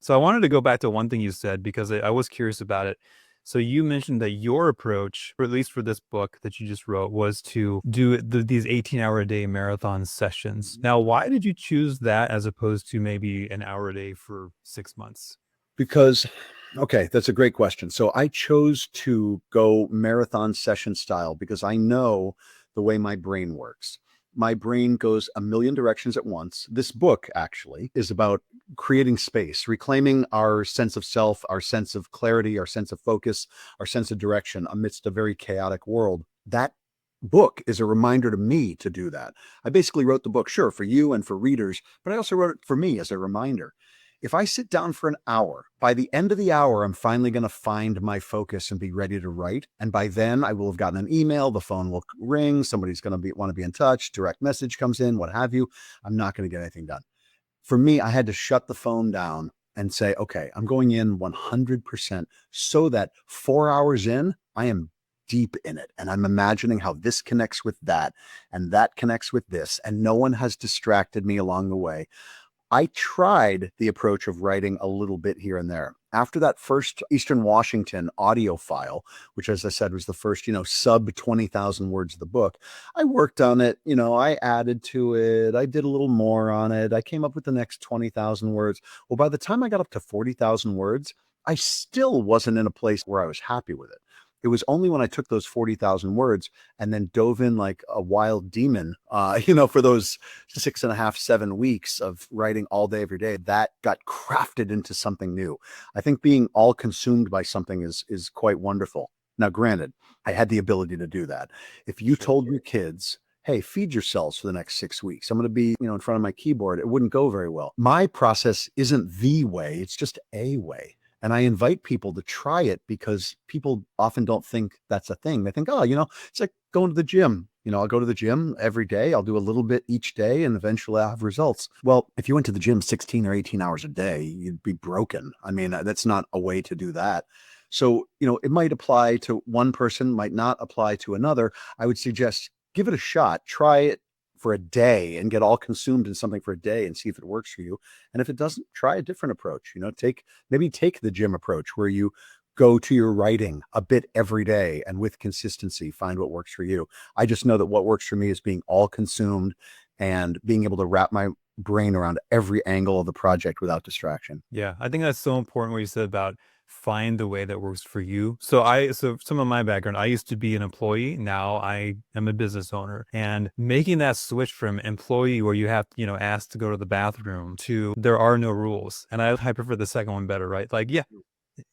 So I wanted to go back to one thing you said because I was curious about it. So you mentioned that your approach, or at least for this book that you just wrote, was to do these 18-hour-a-day marathon sessions. Now, why did you choose that as opposed to maybe an hour a day for 6 months? Because, okay, that's a great question. So I chose to go marathon session style because I know the way my brain works. My brain goes a million directions at once. This book actually is about creating space, reclaiming our sense of self, our sense of clarity, our sense of focus, our sense of direction amidst a very chaotic world. That book is a reminder to me to do that. I basically wrote the book, sure, for you and for readers, but I also wrote it for me as a reminder. If I sit down for an hour, by the end of the hour, I'm finally going to find my focus and be ready to write. And by then, I will have gotten an email, the phone will ring, somebody's going to want to be in touch, direct message comes in, what have you. I'm not going to get anything done. For me, I had to shut the phone down and say, okay, I'm going in 100% so that 4 hours in, I am deep in it. And I'm imagining how this connects with that and that connects with this. And no one has distracted me along the way. I tried the approach of writing a little bit here and there. After that first Eastern Washington audio file, which, as I said, was the first, sub 20,000 words of the book, I worked on it. I added to it. I did a little more on it. I came up with the next 20,000 words. Well, by the time I got up to 40,000 words, I still wasn't in a place where I was happy with it. It was only when I took those 40,000 words and then dove in like a wild demon, for those 6.5, 7 weeks of writing all day, every day, that got crafted into something new. I think being all consumed by something is quite wonderful. Now, granted, I had the ability to do that. If you Sure. told your kids, hey, feed yourselves for the next 6 weeks, I'm going to be, in front of my keyboard, it wouldn't go very well. My process isn't the way, it's just a way. And I invite people to try it because people often don't think that's a thing. They think, oh, it's like going to the gym. I'll go to the gym every day. I'll do a little bit each day and eventually I'll have results. Well, if you went to the gym 16 or 18 hours a day, you'd be broken. I mean, that's not a way to do that. So, it might apply to one person, might not apply to another. I would suggest give it a shot. Try it for a day and get all consumed in something for a day and see if it works for you. And if it doesn't, try a different approach. Take the gym approach where you go to your writing a bit every day and with consistency find what works for you. I just know that what works for me is being all consumed and being able to wrap my brain around every angle of the project without distraction. Yeah, I think that's so important what you said about find the way that works for you. So some of my background, I used to be an employee. Now I am a business owner, and making that switch from employee where you have, asked to go to the bathroom to there are no rules. And I prefer the second one better, right? Like, yeah,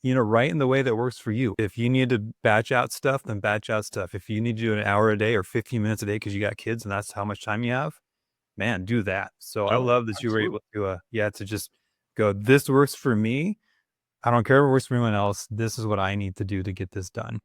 write in the way that works for you. If you need to batch out stuff, then batch out stuff. If you need to do an hour a day or 15 minutes a day because you got kids and that's how much time you have, man, do that. So I Oh, love that you were absolutely. able to, to just go, this works for me. I don't care if it works for anyone else. This is what I need to do to get this done.